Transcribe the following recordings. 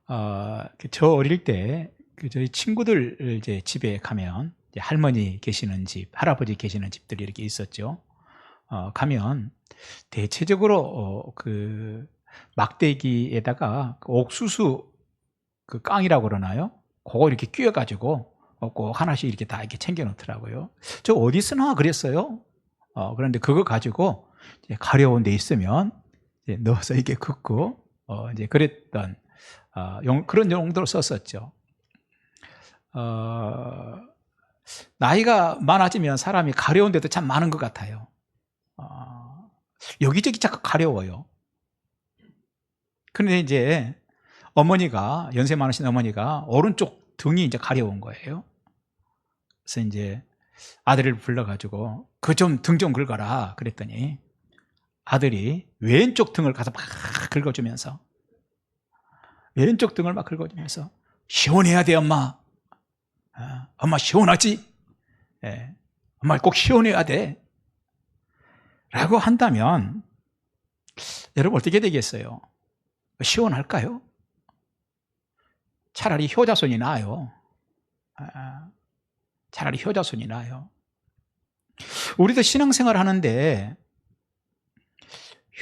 저 어릴 때 저희 친구들 이제 집에 가면 이제 할머니 계시는 집, 할아버지 계시는 집들이 이렇게 있었죠. 가면 대체적으로 막대기에다가 그 옥수수 그 깡이라고 그러나요? 그거 이렇게 끼워 가지고 꼭 하나씩 이렇게 다 이렇게 챙겨 놓더라고요. 저 어디서나 그랬어요. 그런데 그거 가지고 이제 가려운 데 있으면 이제 넣어서 이렇게 긋고 이제 그랬던 그런 용도로 썼었죠. 나이가 많아지면 사람이 가려운 데도 참 많은 것 같아요. 여기저기 자꾸 가려워요. 그런데 이제 어머니가, 연세 많으신 어머니가 오른쪽 등이 이제 가려운 거예요. 그래서 이제 아들을 불러가지고 그 좀 등 좀 긁어라 그랬더니 아들이 왼쪽 등을 가서 막 긁어주면서 왼쪽 등을 막 긁어주면서 시원해야 돼 엄마. 엄마 시원하지? 예, 엄마 꼭 시원해야 돼 라고 한다면 여러분 어떻게 되겠어요? 시원할까요? 차라리 효자손이 나아요. 차라리 효자손이 나아요. 우리도 신앙생활 하는데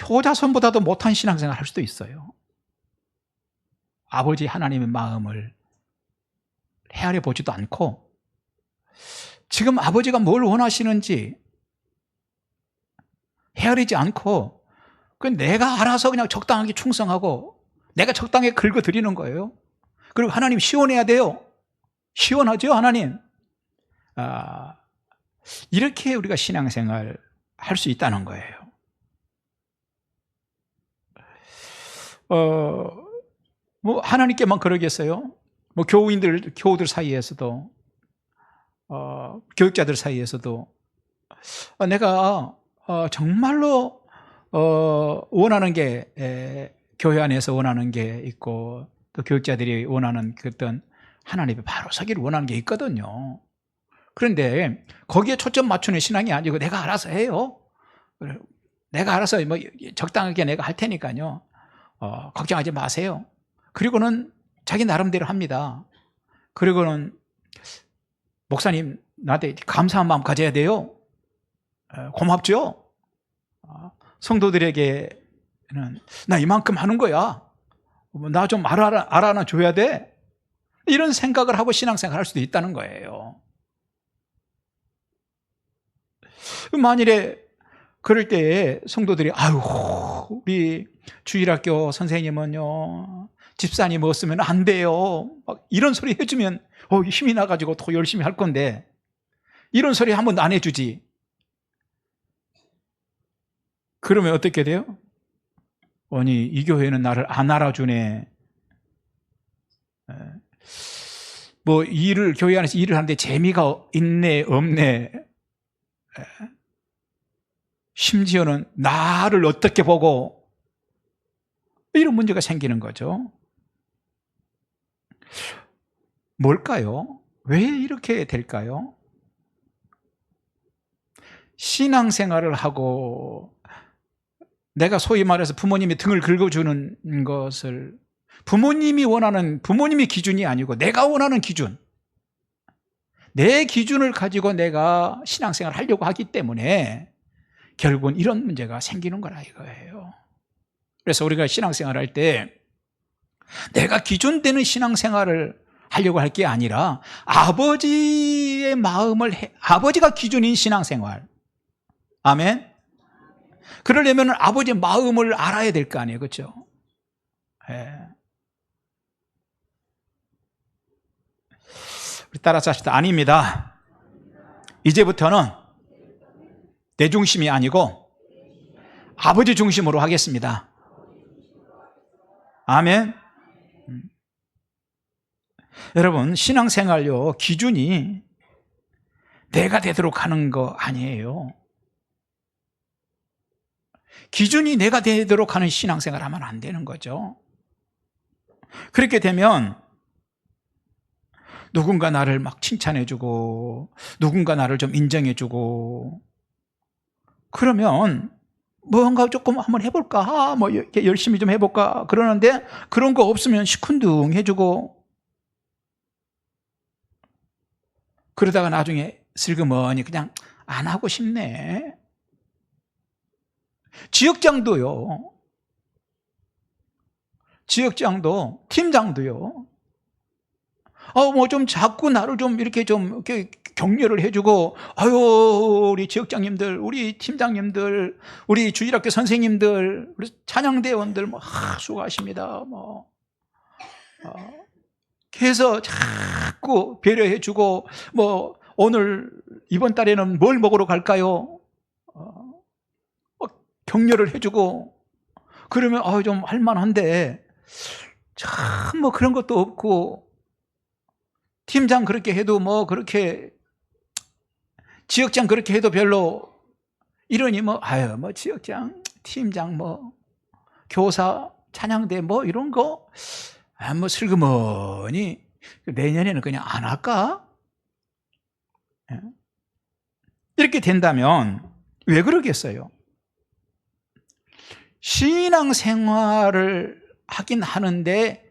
효자손보다도 못한 신앙생활 할 수도 있어요. 아버지 하나님의 마음을 헤아려 보지도 않고 지금 아버지가 뭘 원하시는지 헤아리지 않고 내가 알아서 그냥 적당하게 충성하고 내가 적당하게 긁어드리는 거예요. 그리고 하나님 시원해야 돼요. 시원하죠 하나님? 이렇게 우리가 신앙생활 할 수 있다는 거예요. 뭐 하나님께만 그러겠어요? 뭐 교우들 사이에서도 교육자들 사이에서도 내가 정말로 원하는 게 교회 안에서 원하는 게 있고 또 교육자들이 원하는 그 어떤 하나님의 바로 서기를 원하는 게 있거든요. 그런데 거기에 초점 맞추는 신앙이 아니고 내가 알아서 해요. 내가 알아서 뭐 적당하게 내가 할 테니까요. 걱정하지 마세요. 그리고는 자기 나름대로 합니다. 그리고는 목사님 나한테 감사한 마음 가져야 돼요. 고맙죠. 성도들에게는 나 이만큼 하는 거야. 나 좀 알아나 줘야 돼. 이런 생각을 하고 신앙생활 할 수도 있다는 거예요. 만일에 그럴 때에 성도들이 아유 우리 주일학교 선생님은요 집사님 없으면 안 돼요 막 이런 소리 해주면 힘이 나가지고 더 열심히 할 건데 이런 소리 한 번도 안 해주지. 그러면 어떻게 돼요? 아니 이 교회는 나를 안 알아주네. 뭐 교회 안에서 일을 하는데 재미가 있네 없네. 심지어는 나를 어떻게 보고 이런 문제가 생기는 거죠. 뭘까요? 왜 이렇게 될까요? 신앙생활을 하고 내가 소위 말해서 부모님이 등을 긁어주는 것을 부모님이 원하는 부모님의 기준이 아니고 내가 원하는 기준, 내 기준을 가지고 내가 신앙생활을 하려고 하기 때문에 결국은 이런 문제가 생기는 거라 이거예요. 그래서 우리가 신앙생활을 할 때 내가 기준되는 신앙생활을 하려고 할 게 아니라 아버지의 마음을 아버지가 기준인 신앙생활. 아멘. 그러려면 아버지의 마음을 알아야 될 거 아니에요. 그렇죠? 예. 우리 따라서 합시다. 아닙니다. 이제부터는 내 중심이 아니고 아버지 중심으로 하겠습니다. 아멘. 여러분 신앙생활요 기준이 내가 되도록 하는 거 아니에요. 기준이 내가 되도록 하는 신앙생활 하면 안 되는 거죠. 그렇게 되면 누군가 나를 막 칭찬해주고 누군가 나를 좀 인정해주고 그러면 뭔가 조금 한번 해볼까? 뭐 이렇게 열심히 좀 해볼까? 그러는데 그런 거 없으면 시큰둥 해주고 그러다가 나중에 슬그머니 그냥 안 하고 싶네. 지역장도요. 지역장도, 팀장도요. 뭐 좀 자꾸 나를 좀 이렇게 격려를 해주고, 아유, 우리 지역장님들, 우리 팀장님들, 우리 주일학교 선생님들, 우리 찬양대원들, 수고하십니다. 해서 자꾸 배려해주고, 오늘, 이번 달에는 뭘 먹으러 갈까요? 격려를 해주고, 그러면, 좀 할만한데, 참, 그런 것도 없고, 팀장 그렇게 해도 그렇게, 지역장 그렇게 해도 별로, 이러니 지역장, 팀장 교사, 찬양대 이런 거, 슬그머니, 내년에는 그냥 안 할까? 이렇게 된다면, 왜 그러겠어요? 신앙생활을 하긴 하는데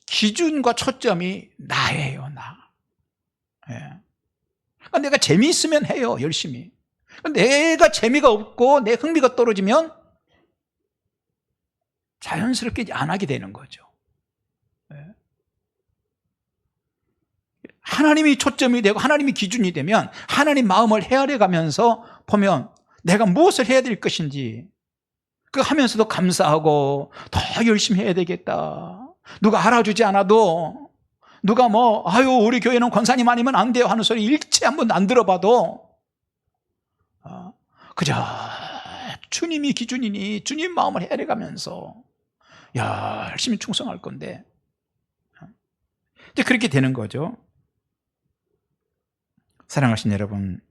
기준과 초점이 나예요, 나. 내가 재미있으면 해요, 열심히. 내가 재미가 없고 내 흥미가 떨어지면 자연스럽게 안 하게 되는 거죠. 하나님이 초점이 되고 하나님이 기준이 되면 하나님 마음을 헤아려 가면서 보면 내가 무엇을 해야 될 것인지 그 하면서도 감사하고 더 열심히 해야 되겠다. 누가 알아주지 않아도 누가 우리 교회는 권사님 아니면 안 돼요 하는 소리 일체 한번 안 들어봐도 그저 주님이 기준이니 주님 마음을 헤아려가면서 열심히 충성할 건데 이제 그렇게 되는 거죠. 사랑하신 여러분,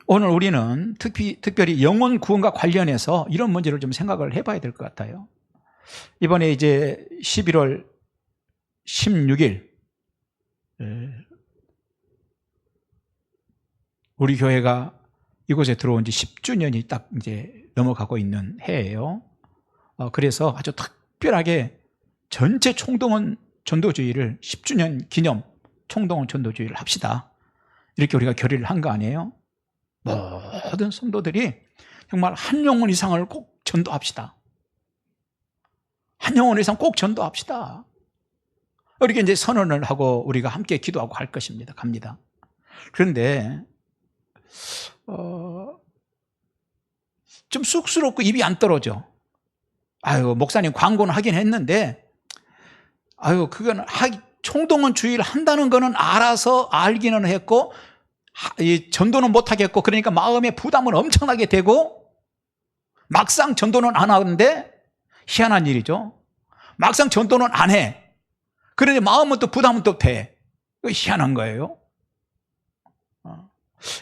오늘 우리는 특별히 영혼 구원과 관련해서 이런 문제를 좀 생각을 해봐야 될 것 같아요. 이번에 이제 11월 16일 우리 교회가 이곳에 들어온 지 10주년이 딱 이제 넘어가고 있는 해예요. 그래서 아주 특별하게 전체 총동원 전도주의를 10주년 기념 총동원 전도주의를 합시다. 이렇게 우리가 결의를 한 거 아니에요? 모든 성도들이 정말 한 영혼 이상을 꼭 전도합시다. 한 영혼 이상 꼭 전도합시다. 이렇게 이제 선언을 하고 우리가 함께 기도하고 할 것입니다. 갑니다. 그런데 좀 쑥스럽고 입이 안 떨어져. 목사님 광고는 하긴 했는데 그건 총동원 주의를 한다는 거는 알아서 알기는 했고 이 전도는 못하겠고 그러니까 마음의 부담은 엄청나게 되고 막상 전도는 안 하는데 희한한 일이죠. 막상 전도는 안 해. 그런데 마음은 또 부담은 또 돼. 희한한 거예요.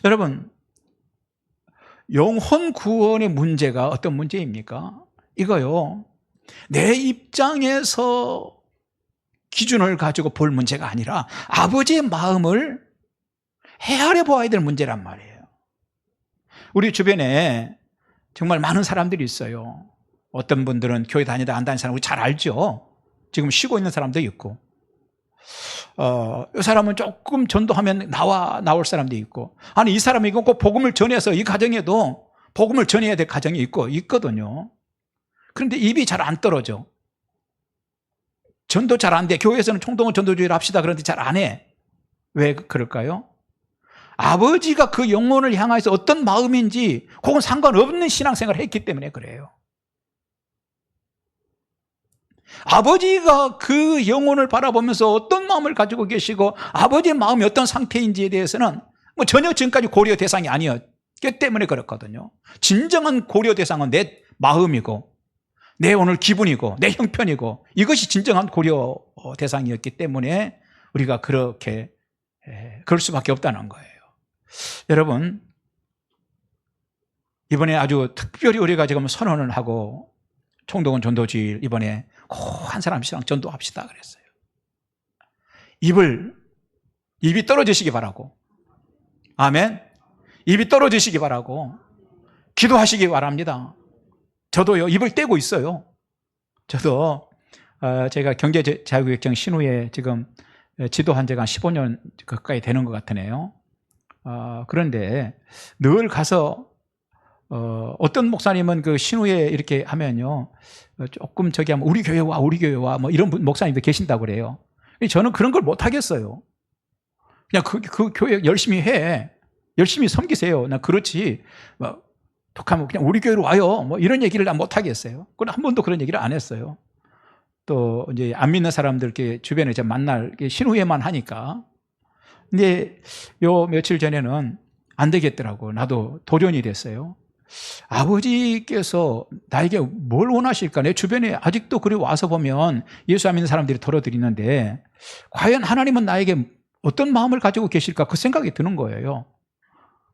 여러분, 영혼 구원의 문제가 어떤 문제입니까? 이거요, 내 입장에서 기준을 가지고 볼 문제가 아니라 아버지의 마음을 헤아려 보아야 될 문제란 말이에요. 우리 주변에 정말 많은 사람들이 있어요. 어떤 분들은 교회 다니다 안 다니는 사람 우리 잘 알죠. 지금 쉬고 있는 사람도 있고 이 사람은 조금 전도하면 나올 사람도 있고 이 사람이 꼭 복음을 전해서 이 가정에도 복음을 전해야 될 가정이 있거든요. 그런데 입이 잘 안 떨어져. 전도 잘 안 돼. 교회에서는 총동원 전도주의를 합시다. 그런데 잘 안 해. 왜 그럴까요? 아버지가 그 영혼을 향해서 어떤 마음인지 그건 상관없는 신앙생활을 했기 때문에 그래요. 아버지가 그 영혼을 바라보면서 어떤 마음을 가지고 계시고 아버지의 마음이 어떤 상태인지에 대해서는 전혀 지금까지 고려 대상이 아니었기 때문에 그렇거든요. 진정한 고려 대상은 내 마음이고 내 오늘 기분이고 내 형편이고 이것이 진정한 고려 대상이었기 때문에 우리가 그럴 수밖에 없다는 거예요. 여러분, 이번에 아주 특별히 우리가 지금 선언을 하고 총동원 전도주의 이번에 꼭 한 사람씩 전도합시다 그랬어요. 입을 입이 떨어지시기 바라고. 아멘. 입이 떨어지시기 바라고. 기도하시기 바랍니다. 저도요, 입을 떼고 있어요. 저도 제가 경제자유계획정 신후에 지금 지도한 지가 한 15년 가까이 되는 것 같으네요. 그런데 늘 가서 어떤 목사님은 그 신후에 이렇게 하면요, 조금 저기 하면 우리 교회 와 뭐 이런 목사님도 계신다고 그래요. 저는 그런 걸 못 하겠어요. 그냥 그 교회 열심히 해, 열심히 섬기세요. 나 그렇지 독하면 그냥 우리 교회로 와요 뭐 이런 얘기를 난 못 하겠어요. 그건 한 번도 그런 얘기를 안 했어요. 또 이제 안 믿는 사람들 이렇게 주변에 이제 만날 신후에만 하니까. 근데 요 며칠 전에는 안 되겠더라고. 나도 도전이 됐어요. 아버지께서 나에게 뭘 원하실까? 내 주변에 아직도 그리 와서 보면 예수 안 믿는 사람들이 덜어드리는데 과연 하나님은 나에게 어떤 마음을 가지고 계실까? 그 생각이 드는 거예요.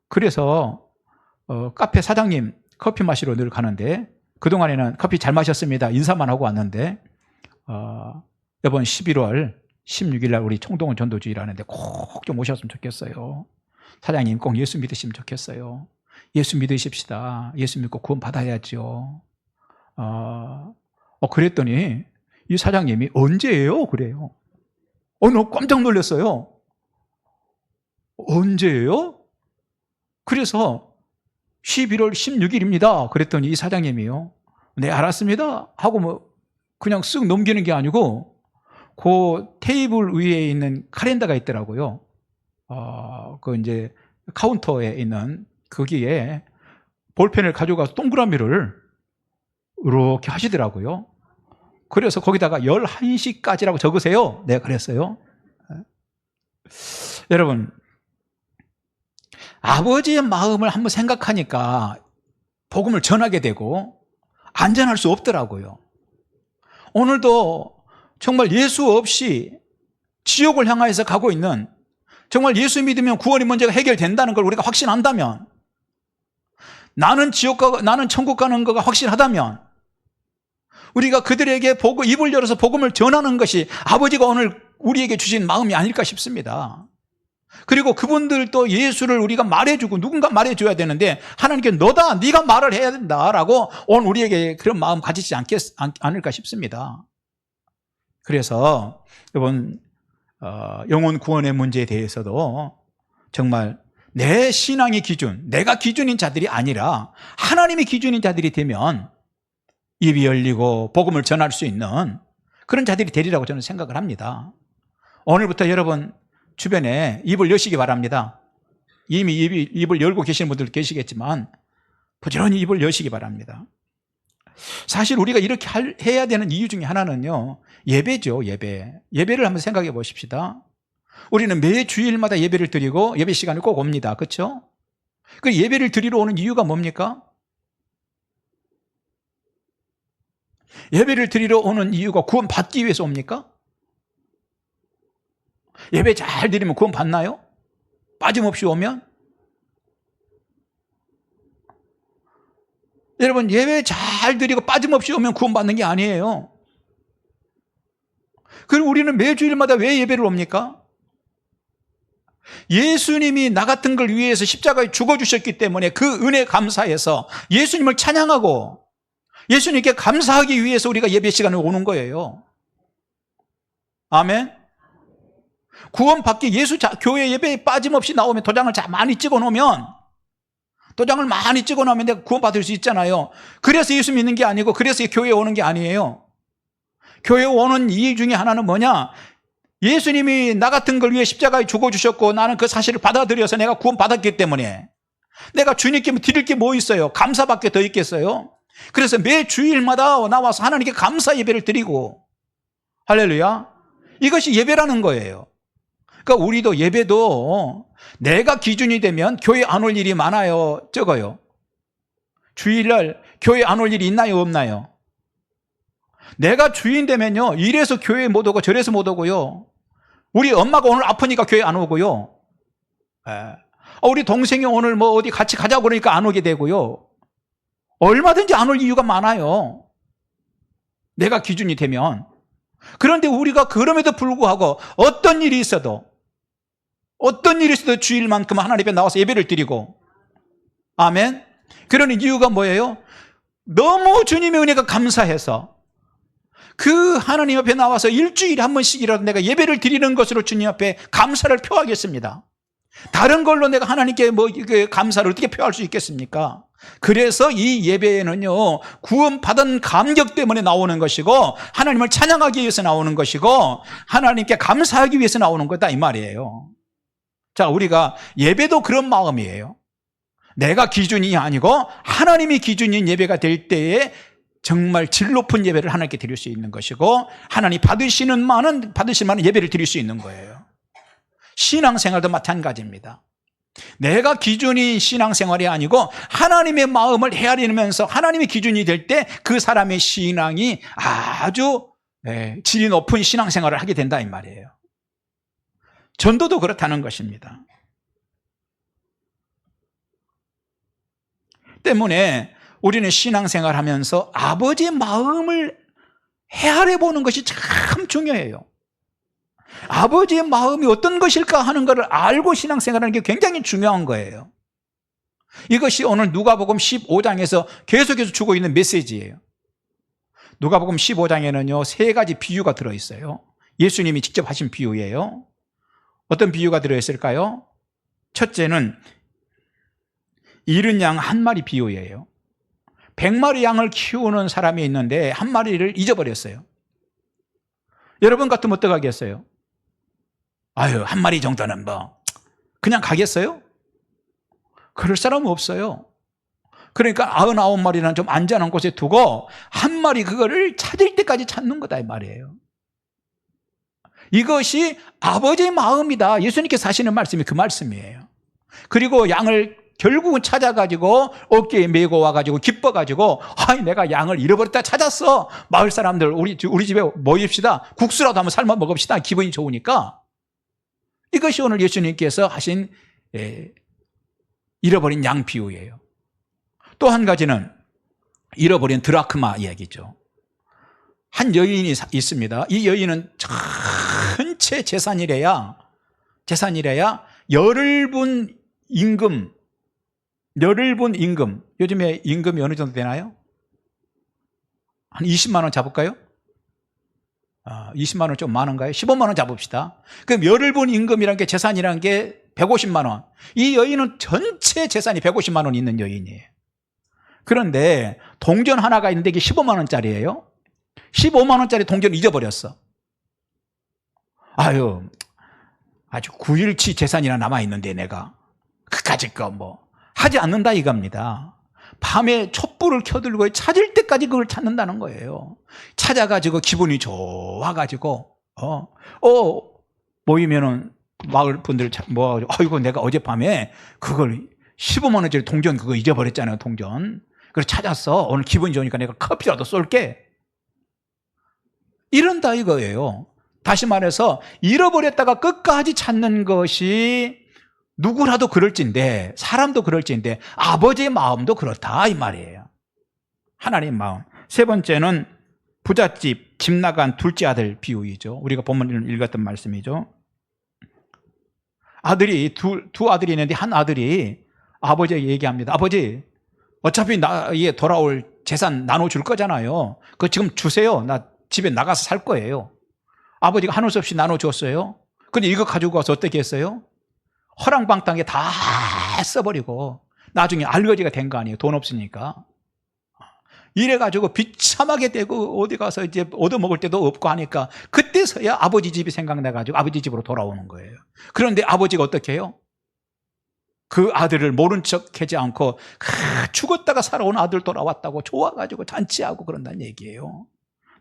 그래서 카페 사장님 커피 마시러 늘 가는데 그동안에는 커피 잘 마셨습니다 인사만 하고 왔는데 이번 11월 16일 날 우리 총동원 전도주의를 하는데 꼭 좀 오셨으면 좋겠어요. 사장님 꼭 예수 믿으시면 좋겠어요. 예수 믿으십시다. 예수 믿고 구원 받아야죠. 그랬더니 이 사장님이 언제예요? 그래요. 너 깜짝 놀랐어요. 언제예요? 그래서 11월 16일입니다. 그랬더니 이 사장님이요. 네, 알았습니다. 하고 뭐 그냥 쓱 넘기는 게 아니고 그 테이블 위에 있는 카렌더가 있더라고요. 그 이제 카운터에 있는 거기에 볼펜을 가져가서 동그라미를 이렇게 하시더라고요. 그래서 거기다가 11시까지라고 적으세요. 네, 그랬어요. 여러분, 아버지의 마음을 한번 생각하니까 복음을 전하게 되고 안전할 수 없더라고요. 오늘도 정말 예수 없이 지옥을 향해서 가고 있는, 정말 예수 믿으면 구원의 문제가 해결된다는 걸 우리가 확신한다면, 나는 천국 가는 거가 확실하다면 우리가 그들에게 입을 열어서 복음을 전하는 것이 아버지가 오늘 우리에게 주신 마음이 아닐까 싶습니다. 그리고 그분들도 예수를 우리가 말해주고 누군가 말해줘야 되는데 하나님께 너다, 네가 말을 해야 된다라고 오늘 우리에게 그런 마음 가지지 않을까 싶습니다. 그래서 이번 영혼 구원의 문제에 대해서도 정말 내 신앙의 기준, 내가 기준인 자들이 아니라 하나님의 기준인 자들이 되면 입이 열리고 복음을 전할 수 있는 그런 자들이 되리라고 저는 생각을 합니다. 오늘부터 여러분 주변에 입을 여시기 바랍니다. 이미 입을 열고 계시는 분들도 계시겠지만 부지런히 입을 여시기 바랍니다. 사실 우리가 이렇게 해야 되는 이유 중에 하나는요, 예배죠. 예배를 한번 생각해 보십시다. 우리는 매 주일마다 예배를 드리고 예배 시간에 꼭 옵니다. 그렇죠? 그 예배를 드리러 오는 이유가 뭡니까? 예배를 드리러 오는 이유가 구원 받기 위해서 옵니까? 예배 잘 드리면 구원 받나요? 빠짐없이 오면? 여러분, 예배 잘 드리고 빠짐없이 오면 구원 받는 게 아니에요. 그리고 우리는 매주일마다 왜 예배를 옵니까? 예수님이 나 같은 걸 위해서 십자가에 죽어주셨기 때문에 그 은혜 감사해서 예수님을 찬양하고 예수님께 감사하기 위해서 우리가 예배 시간에 오는 거예요. 아멘. 구원 받기 교회 예배에 빠짐없이 나오면 도장을 많이 찍어 놓으면 내가 구원 받을 수 있잖아요. 그래서 예수 믿는 게 아니고 그래서 교회에 오는 게 아니에요. 교회에 오는 이유 중에 하나는 뭐냐? 예수님이 나 같은 걸 위해 십자가에 죽어주셨고 나는 그 사실을 받아들여서 내가 구원 받았기 때문에 내가 주님께 드릴 게 뭐 있어요? 감사밖에 더 있겠어요? 그래서 매 주일마다 나와서 하나님께 감사 예배를 드리고, 할렐루야, 이것이 예배라는 거예요. 그러니까 우리도 예배도 내가 기준이 되면 교회 안 올 일이 많아요, 적어요? 주일날 교회 안 올 일이 있나요, 없나요? 내가 주인 되면요, 이래서 교회 못 오고 저래서 못 오고요. 우리 엄마가 오늘 아프니까 교회 안 오고요. 우리 동생이 오늘 뭐 어디 같이 가자고 그러니까 안 오게 되고요. 얼마든지 안 올 이유가 많아요, 내가 기준이 되면. 그런데 우리가 그럼에도 불구하고 어떤 일이 있어도 어떤 일이 있어도 주일만큼 하나님 앞에 나와서 예배를 드리고, 아멘. 그러는 이유가 뭐예요? 너무 주님의 은혜가 감사해서 그 하나님 앞에 나와서 일주일에 한 번씩이라도 내가 예배를 드리는 것으로 주님 앞에 감사를 표하겠습니다. 다른 걸로 내가 하나님께 감사를 어떻게 표할 수 있겠습니까? 그래서 이 예배에는요, 구원받은 감격 때문에 나오는 것이고, 하나님을 찬양하기 위해서 나오는 것이고, 하나님께 감사하기 위해서 나오는 거다, 이 말이에요. 자, 우리가 예배도 그런 마음이에요. 내가 기준이 아니고 하나님이 기준인 예배가 될 때에 정말 질 높은 예배를 하나님께 드릴 수 있는 것이고, 하나님 받으실 만한 예배를 드릴 수 있는 거예요. 신앙생활도 마찬가지입니다. 내가 기준이 신앙생활이 아니고 하나님의 마음을 헤아리면서 하나님의 기준이 될 때 그 사람의 신앙이 아주 질이 높은 신앙생활을 하게 된다, 이 말이에요. 전도도 그렇다는 것입니다. 때문에 우리는 신앙생활 하면서 아버지의 마음을 헤아려 보는 것이 참 중요해요. 아버지의 마음이 어떤 것일까 하는 것을 알고 신앙생활하는 게 굉장히 중요한 거예요. 이것이 오늘 누가복음 15장에서 계속해서 주고 있는 메시지예요. 누가복음 15장에는요, 3가지 비유가 들어있어요. 예수님이 직접 하신 비유예요. 어떤 비유가 들어있을까요? 첫째는 잃은 양 1마리 비유예요. 100마리 양을 키우는 사람이 있는데 1마리를 잊어버렸어요. 여러분 같으면 어떡하겠어요? 아유, 1마리 정도는 그냥 가겠어요? 그럴 사람은 없어요. 그러니까 99마리는 좀 안전한 곳에 두고 1마리 그거를 찾을 때까지 찾는 거다, 이 말이에요. 이것이 아버지의 마음이다. 예수님께서 하시는 말씀이 그 말씀이에요. 그리고 양을 결국은 찾아가지고 어깨에 메고 와가지고 기뻐가지고, 내가 양을 잃어버렸다 찾았어. 마을 사람들 우리 집에 모입시다. 국수라도 한번 삶아 먹읍시다. 기분이 좋으니까. 이것이 오늘 예수님께서 하신 잃어버린 양 비유예요. 또 한 가지는 잃어버린 드라크마 이야기죠. 한 여인이 있습니다. 이 여인은 전체 재산이래야 열흘분 임금, 요즘에 임금이 어느 정도 되나요? 한 20만 원 잡을까요? 20만 원 좀 많은가요? 15만 원 잡읍시다. 그럼 열흘분 임금이라는 게, 재산이라는 게 150만 원. 이 여인은 전체 재산이 150만 원 있는 여인이에요. 그런데 동전 하나가 있는데 이게 15만 원짜리예요. 15만 원짜리 동전 잊어버렸어. 아주 9일치 재산이나 남아있는데 내가 그까짓 거 하지 않는다 이겁니다. 밤에 촛불을 켜들고 찾을 때까지 그걸 찾는다는 거예요. 찾아가지고 기분이 좋아가지고 모이면은 마을 분들 아이고 내가 어젯밤에 그걸 15만 원짜리 동전 그거 잊어버렸잖아요, 동전. 그래서 찾았어. 오늘 기분이 좋으니까 내가 커피라도 쏠게. 이런다 이거예요. 다시 말해서 잃어버렸다가 끝까지 찾는 것이 누구라도 그럴진데, 사람도 그럴진데 아버지의 마음도 그렇다 이 말이에요. 하나님의 마음. 세 번째는 부잣집 집 나간 둘째 아들 비유이죠. 우리가 본문을 읽었던 말씀이죠. 아들이 두 아들이 있는데 한 아들이 아버지에게 얘기합니다. 아버지, 어차피 나에게 돌아올 재산 나눠줄 거잖아요. 그거 지금 주세요. 나 집에 나가서 살 거예요. 아버지가 하늘 수 없이 나눠줬어요. 근데 이거 가지고 와서 어떻게 했어요? 허랑방탕에 다 써버리고 나중에 알거지가 된 거 아니에요. 돈 없으니까. 이래가지고 비참하게 되고 어디 가서 이제 얻어먹을 데도 없고 하니까 그때서야 아버지 집이 생각나가지고 아버지 집으로 돌아오는 거예요. 그런데 아버지가 어떻게 해요? 그 아들을 모른 척 하지 않고 죽었다가 살아온 아들 돌아왔다고 좋아가지고 잔치하고 그런다는 얘기예요.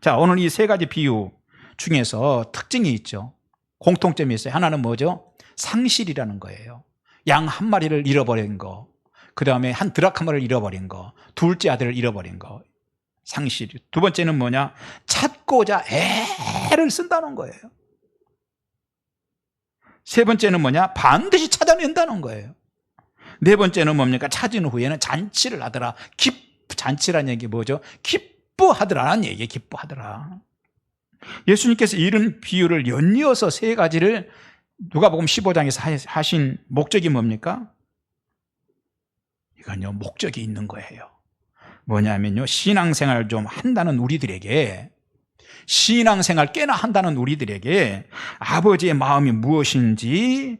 자, 오늘 이 3가지 비유 중에서 특징이 있죠. 공통점이 있어요. 하나는 뭐죠? 상실이라는 거예요. 양 1마리를 잃어버린 거, 그 다음에 한 드라크마를 잃어버린 거, 둘째 아들을 잃어버린 거, 상실. 두 번째는 뭐냐? 찾고자 애를 쓴다는 거예요. 세 번째는 뭐냐? 반드시 찾아낸다는 거예요. 네 번째는 뭡니까? 찾은 후에는 잔치를 하더라. 잔치라는 얘기 뭐죠? 기뻐하더라는 얘기예요. 기뻐하더라. 예수님께서 이런 비유를 연이어서 3가지를 누가복음 15장에서 하신 목적이 뭡니까? 이건요, 목적이 있는 거예요. 뭐냐면요, 신앙생활 좀 한다는 우리들에게, 신앙생활 꽤나 한다는 우리들에게 아버지의 마음이 무엇인지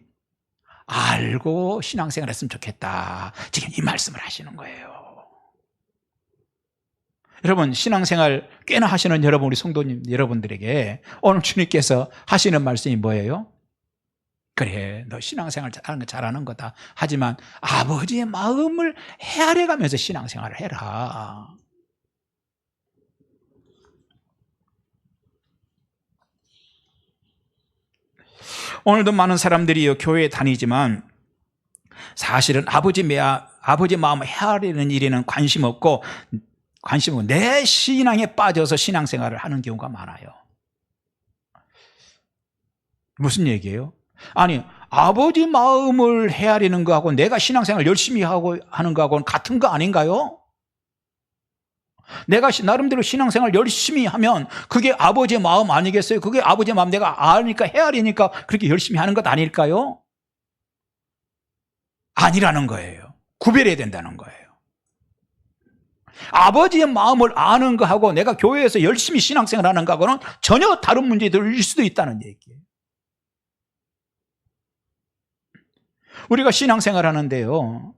알고 신앙생활 했으면 좋겠다. 지금 이 말씀을 하시는 거예요. 여러분, 신앙생활 꽤나 하시는 여러분, 우리 성도님 여러분들에게 오늘 주님께서 하시는 말씀이 뭐예요? 그래, 너 신앙생활 하는 거 잘하는 거다. 하지만 아버지의 마음을 헤아려가면서 신앙생활을 해라. 오늘도 많은 사람들이 교회에 다니지만 사실은 아버지 마음을 헤아리는 일에는 관심 없고 내 신앙에 빠져서 신앙생활을 하는 경우가 많아요. 무슨 얘기예요? 아니, 아버지 마음을 헤아리는 거하고 내가 신앙생활 열심히 하는 거하고는 같은 거 아닌가요? 내가 나름대로 신앙생활 열심히 하면 그게 아버지의 마음 아니겠어요? 그게 아버지의 마음 내가 아니까 헤아리니까 그렇게 열심히 하는 것 아닐까요? 아니라는 거예요. 구별해야 된다는 거예요. 아버지의 마음을 아는 거하고 내가 교회에서 열심히 신앙생활 하는 거하고는 전혀 다른 문제들일 수도 있다는 얘기예요. 우리가 신앙생활 하는데요,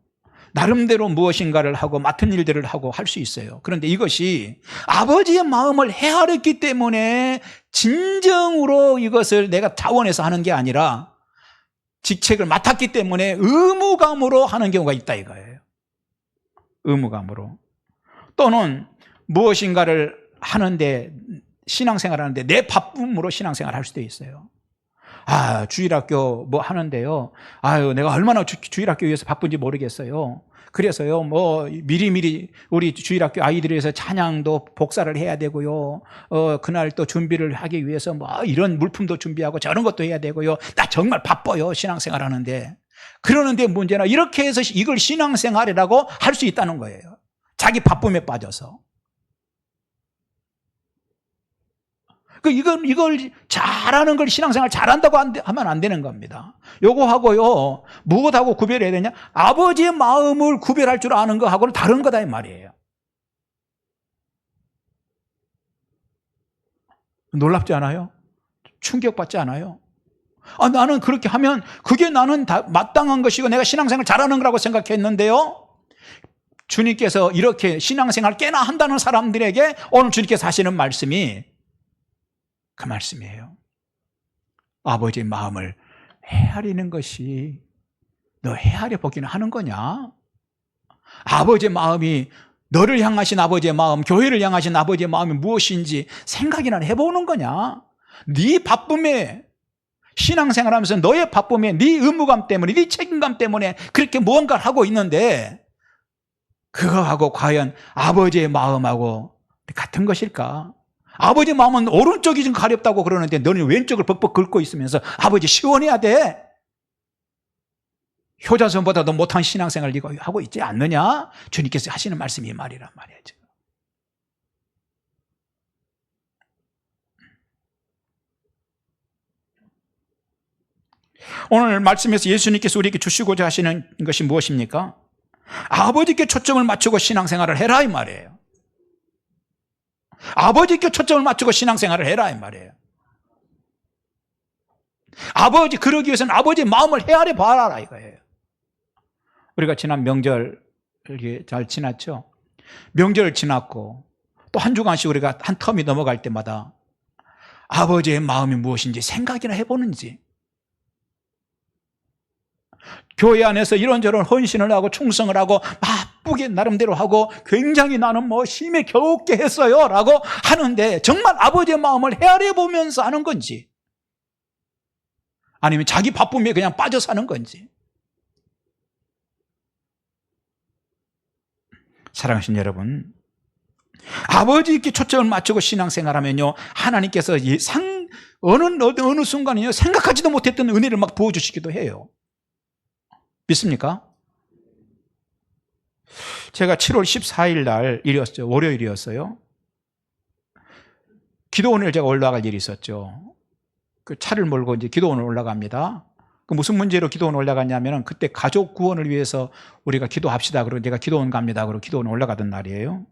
나름대로 무엇인가를 하고 맡은 일들을 하고 할 수 있어요. 그런데 이것이 아버지의 마음을 헤아렸기 때문에 진정으로 이것을 내가 자원해서 하는 게 아니라 직책을 맡았기 때문에 의무감으로 하는 경우가 있다 이거예요. 의무감으로. 또는 무엇인가를 하는데, 신앙생활 하는데 내 바쁨으로 신앙생활 할 수도 있어요. 주일학교 뭐 하는데요, 내가 얼마나 주일학교 위해서 바쁜지 모르겠어요. 그래서요, 미리미리 우리 주일학교 아이들을 위해서 찬양도 복사를 해야 되고요, 그날 또 준비를 하기 위해서 이런 물품도 준비하고 저런 것도 해야 되고요. 나 정말 바빠요, 신앙생활 하는데. 그러는데 문제는 이렇게 해서 이걸 신앙생활이라고 할 수 있다는 거예요. 자기 바쁨에 빠져서. 이걸 잘하는 걸 신앙생활 잘한다고 하면 안 되는 겁니다. 요거하고요, 무엇하고 구별해야 되냐? 아버지의 마음을 구별할 줄 아는 거하고는 다른 거다 이 말이에요. 놀랍지 않아요? 충격받지 않아요? 나는 그렇게 하면 그게 나는 다 마땅한 것이고 내가 신앙생활 잘하는 거라고 생각했는데요, 주님께서 이렇게 신앙생활 꽤나 한다는 사람들에게 오늘 주님께서 하시는 말씀이 그 말씀이에요. 아버지의 마음을 헤아리는 것이 너 헤아려 보기는 하는 거냐? 아버지의 마음이, 너를 향하신 아버지의 마음, 교회를 향하신 아버지의 마음이 무엇인지 생각이나 해보는 거냐? 네 바쁨에, 신앙생활하면서 너의 바쁨에, 네 의무감 때문에, 네 책임감 때문에 그렇게 무언가를 하고 있는데 그거하고 과연 아버지의 마음하고 같은 것일까? 아버지 마음은 오른쪽이 좀 가렵다고 그러는데 너는 왼쪽을 벅벅 긁고 있으면서 아버지 시원해야 돼. 효자손보다도 못한 신앙생활을 네가 하고 있지 않느냐? 주님께서 하시는 말씀이 이 말이란 말이에요. 오늘 말씀에서 예수님께서 우리에게 주시고자 하시는 것이 무엇입니까? 아버지께 초점을 맞추고 신앙생활을 해라 이 말이에요. 아버지께 초점을 맞추고 신앙생활을 해라 이 말이에요. 그러기 위해서는 아버지의 마음을 헤아려 봐라 이거예요. 우리가 지난 명절 잘 지났죠? 명절을 지났고 또 한 주간씩 우리가 한 텀이 넘어갈 때마다 아버지의 마음이 무엇인지 생각이나 해보는지, 교회 안에서 이런저런 헌신을 하고 충성을 하고 바쁘게 나름대로 하고 굉장히 나는 힘에 겨우게 했어요 라고 하는데 정말 아버지의 마음을 헤아려 보면서 하는 건지, 아니면 자기 바쁨에 그냥 빠져 사는 건지. 사랑하신 여러분, 아버지께 초점을 맞추고 신앙생활하면요, 하나님께서 어느 순간에요, 생각하지도 못했던 은혜를 막 부어주시기도 해요. 믿습니까? 제가 7월 14일 날 일이었죠. 월요일이었어요. 기도원을 제가 올라갈 일이 있었죠. 그 차를 몰고 이제 기도원을 올라갑니다. 그 무슨 문제로 기도원 올라갔냐면 그때 가족 구원을 위해서 우리가 기도합시다. 그러고 제가 기도원 갑니다. 그러고 기도원 올라가던 날이에요.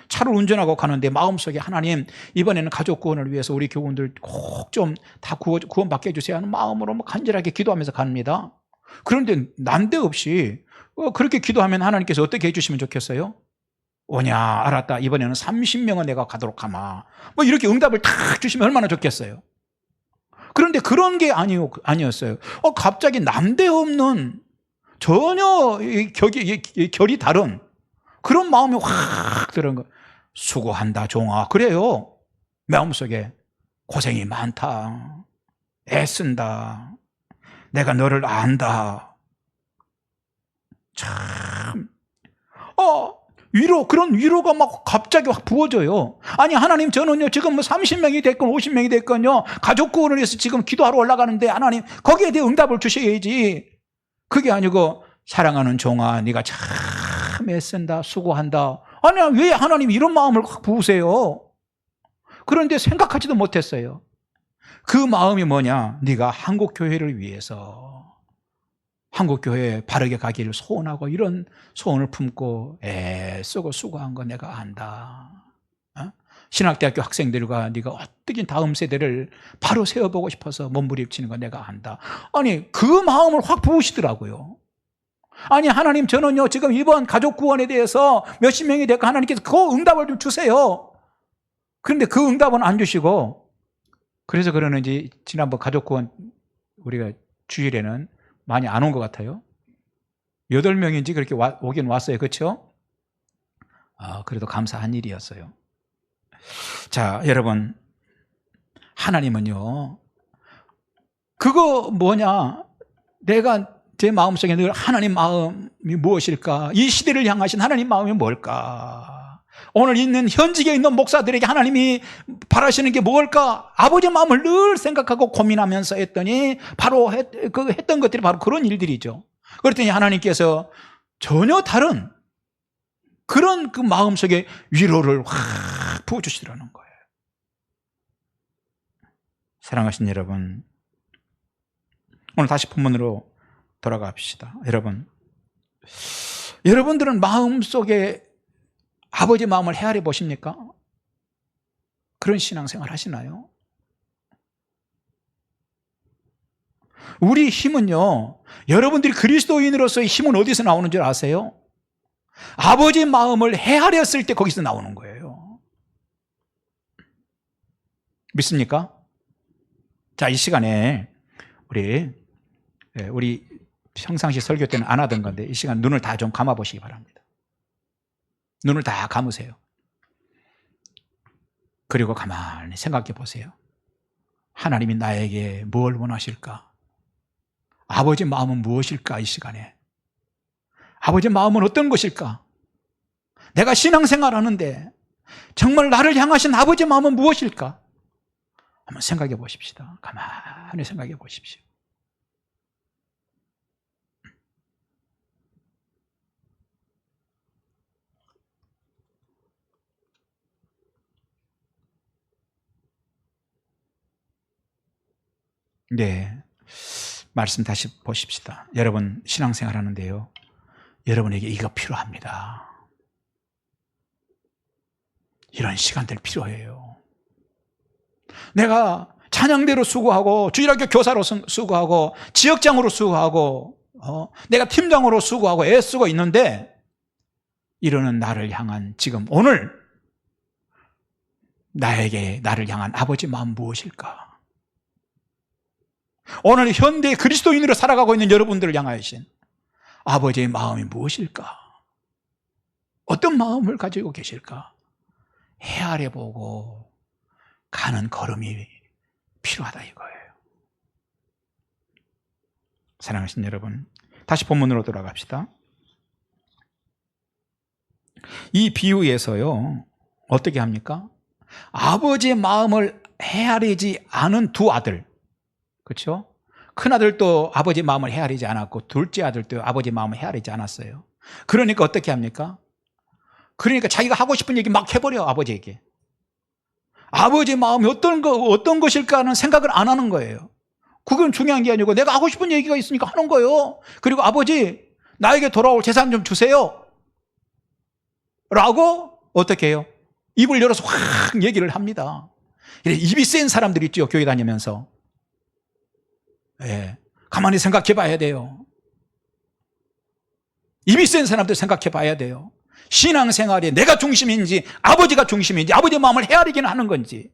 차를 운전하고 가는데 마음속에 하나님 이번에는 가족 구원을 위해서 우리 교우들 꼭 좀 다 구원받게 해주세요 하는 마음으로 간절하게 기도하면서 갑니다. 그런데 난데없이 그렇게 기도하면 하나님께서 어떻게 해주시면 좋겠어요? 오냐 알았다 이번에는 30명은 내가 가도록 하마 뭐 이렇게 응답을 탁 주시면 얼마나 좋겠어요. 그런데 그런 게 아니었어요. 갑자기 난데없는 전혀 결이 다른 그런 마음이 확 들은 거. 수고한다 종아. 그래요. 마음속에 고생이 많다. 애쓴다. 내가 너를 안다. 참. 그런 위로가 막 갑자기 확 부어져요. 아니, 하나님, 저는요, 지금 뭐 30명이 됐건 50명이 됐건요, 가족 구원을 위해서 지금 기도하러 올라가는데, 하나님, 거기에 대해 응답을 주셔야지. 그게 아니고, 사랑하는 종아, 네가 참 애쓴다, 수고한다. 아니, 왜 하나님 이런 마음을 확 부으세요? 그런데 생각하지도 못했어요. 그 마음이 뭐냐? 네가 한국교회를 위해서 한국교회 바르게 가기를 소원하고 이런 소원을 품고 애쓰고 수고한 거 내가 안다. 신학대학교 학생들과 네가 어떻게 다음 세대를 바로 세워보고 싶어서 몸부림치는 거 내가 안다. 아니, 그 마음을 확 부으시더라고요. 아니, 하나님, 저는요 지금 이번 가족 구원에 대해서 몇십 명이 됐고 하나님께서 그 응답을 좀 주세요. 그런데 그 응답은 안 주시고, 그래서 그러는지 지난번 가족 구원 우리가 주일에는 많이 안 온 것 같아요. 8명인지 그렇게 오긴 왔어요. 그렇죠? 그래도 감사한 일이었어요. 자, 여러분, 하나님은요, 그거 뭐냐? 내가 제 마음속에 늘 하나님 마음이 무엇일까? 이 시대를 향하신 하나님 마음이 뭘까? 오늘 있는 현직에 있는 목사들에게 하나님이 바라시는 게 뭘까? 아버지 마음을 늘 생각하고 고민하면서 했더니 바로 했던 것들이 바로 그런 일들이죠. 그랬더니 하나님께서 전혀 다른 그런 그 마음속에 위로를 확 부어주시더라는 거예요. 사랑하신 여러분, 오늘 다시 본문으로 돌아갑시다. 여러분들은 마음속에 아버지 마음을 헤아려 보십니까? 그런 신앙생활 하시나요? 우리 힘은요, 여러분들이 그리스도인으로서의 힘은 어디서 나오는 줄 아세요? 아버지 마음을 헤아렸을 때 거기서 나오는 거예요. 믿습니까? 자, 이 시간에 우리 평상시 설교 때는 안 하던 건데 이 시간 눈을 다 좀 감아 보시기 바랍니다. 눈을 다 감으세요. 그리고 가만히 생각해 보세요. 하나님이 나에게 뭘 원하실까? 아버지 마음은 무엇일까? 이 시간에 아버지 마음은 어떤 것일까? 내가 신앙생활 하는데 정말 나를 향하신 아버지 마음은 무엇일까? 한번 생각해 보십시다. 가만히 생각해 보십시오. 네, 말씀 다시 보십시다. 여러분 신앙생활 하는데요, 여러분에게 이거 필요합니다. 이런 시간들 필요해요. 내가 찬양대로 수고하고 주일학교 교사로 수고하고 지역장으로 수고하고 내가 팀장으로 수고하고 애쓰고 있는데 이러는 나를 향한 지금 오늘 나를 향한 아버지 마음 무엇일까? 오늘 현대 그리스도인으로 살아가고 있는 여러분들을 향하신 아버지의 마음이 무엇일까? 어떤 마음을 가지고 계실까? 헤아려보고 가는 걸음이 필요하다 이거예요. 사랑하신 여러분, 다시 본문으로 돌아갑시다. 이 비유에서요, 어떻게 합니까? 아버지의 마음을 헤아리지 않은 두 아들, 그렇죠? 큰 아들도 아버지 마음을 헤아리지 않았고 둘째 아들도 아버지 마음을 헤아리지 않았어요. 그러니까 어떻게 합니까? 그러니까 자기가 하고 싶은 얘기 막 해버려. 아버지에게 아버지 마음이 어떤 것일까 하는 생각을 안 하는 거예요. 그건 중요한 게 아니고 내가 하고 싶은 얘기가 있으니까 하는 거예요. 그리고 아버지, 나에게 돌아올 재산 좀 주세요. 라고 어떻게 해요? 입을 열어서 확 얘기를 합니다. 입이 센 사람들 있죠, 교회 다니면서. 예, 가만히 생각해 봐야 돼요. 입이 센 사람들 생각해 봐야 돼요. 신앙생활에 내가 중심인지 아버지가 중심인지 아버지의 마음을 헤아리기는 하는 건지.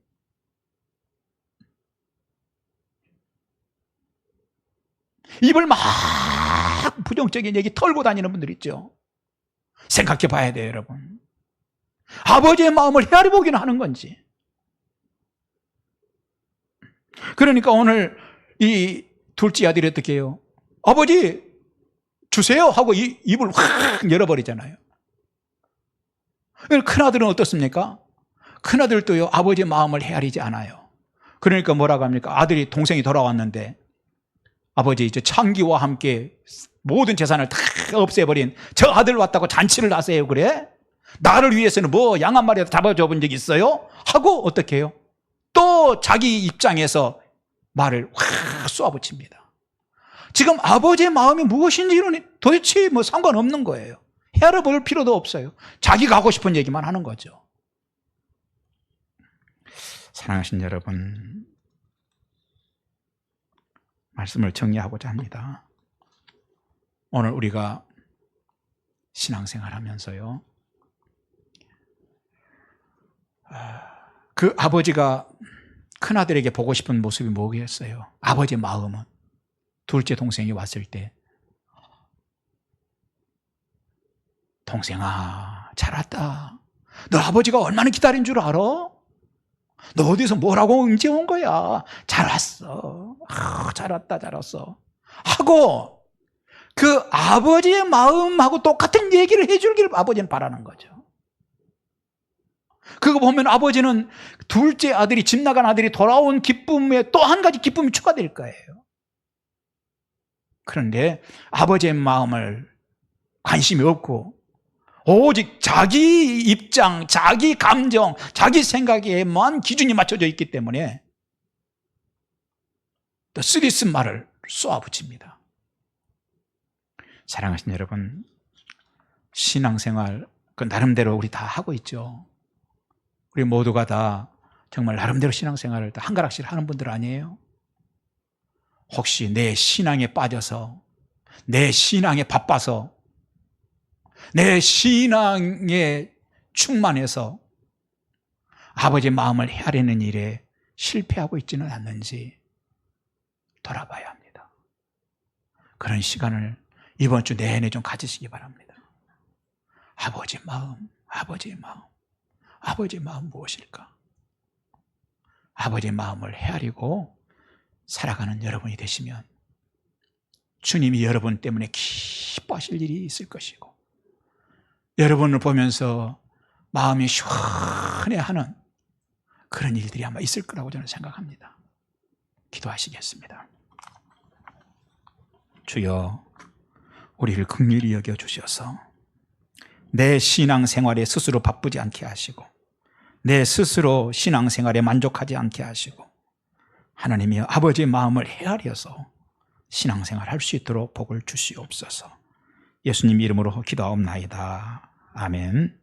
입을 막 부정적인 얘기 털고 다니는 분들 있죠. 생각해 봐야 돼요, 여러분. 아버지의 마음을 헤아려 보기는 하는 건지. 그러니까 오늘 이 둘째 아들이 어떻게 해요? 아버지 주세요 하고 입을 확 열어버리잖아요. 큰아들은 어떻습니까? 큰아들도요, 아버지의 마음을 헤아리지 않아요. 그러니까 뭐라고 합니까? 아들이, 동생이 돌아왔는데 아버지, 이제 창기와 함께 모든 재산을 다 없애버린 저 아들 왔다고 잔치를 하세요, 그래? 나를 위해서는 뭐 양 한 마리라도 잡아줘 본 적 있어요? 하고 어떻게 해요? 또 자기 입장에서 말을 확 쏘아붙입니다. 지금 아버지의 마음이 무엇인지는 도대체 뭐 상관없는 거예요. 헤아려 볼 필요도 없어요. 자기가 하고 싶은 얘기만 하는 거죠. 사랑하신 여러분, 말씀을 정리하고자 합니다. 오늘 우리가 신앙생활 하면서요, 그 아버지가 큰아들에게 보고 싶은 모습이 뭐겠어요? 아버지의 마음은 둘째 동생이 왔을 때, 동생아 잘 왔다. 너 아버지가 얼마나 기다린 줄 알아? 너 어디서 뭐라고 언제 온 거야? 잘 왔어. 잘 왔다, 잘 왔어. 하고 그 아버지의 마음하고 똑같은 얘기를 해주기를 아버지는 바라는 거죠. 그거 보면 아버지는 둘째 아들이, 집 나간 아들이 돌아온 기쁨에 또 한 가지 기쁨이 추가될 거예요. 그런데 아버지의 마음을 관심이 없고 오직 자기 입장, 자기 감정, 자기 생각에만 기준이 맞춰져 있기 때문에 또 쓰리쓴 말을 쏘아붙입니다. 사랑하신 여러분, 신앙생활 그 나름대로 우리 다 하고 있죠. 우리 모두가 다 정말 나름대로 신앙생활을 다 한 가락씩 하는 분들 아니에요? 혹시 내 신앙에 빠져서, 내 신앙에 바빠서, 내 신앙에 충만해서 아버지의 마음을 헤아리는 일에 실패하고 있지는 않는지 돌아봐야 합니다. 그런 시간을 이번 주 내내 좀 가지시기 바랍니다. 아버지의 마음, 아버지의 마음, 아버지의 마음 무엇일까? 아버지의 마음을 헤아리고 살아가는 여러분이 되시면 주님이 여러분 때문에 기뻐하실 일이 있을 것이고, 여러분을 보면서 마음이 시원해하는 그런 일들이 아마 있을 거라고 저는 생각합니다. 기도하시겠습니다. 주여, 우리를 긍휼히 여겨주셔서 내 신앙생활에 스스로 바쁘지 않게 하시고, 내 스스로 신앙생활에 만족하지 않게 하시고, 하나님이 아버지의 마음을 헤아려서 신앙생활 할 수 있도록 복을 주시옵소서. 예수님 이름으로 기도하옵나이다. 아멘.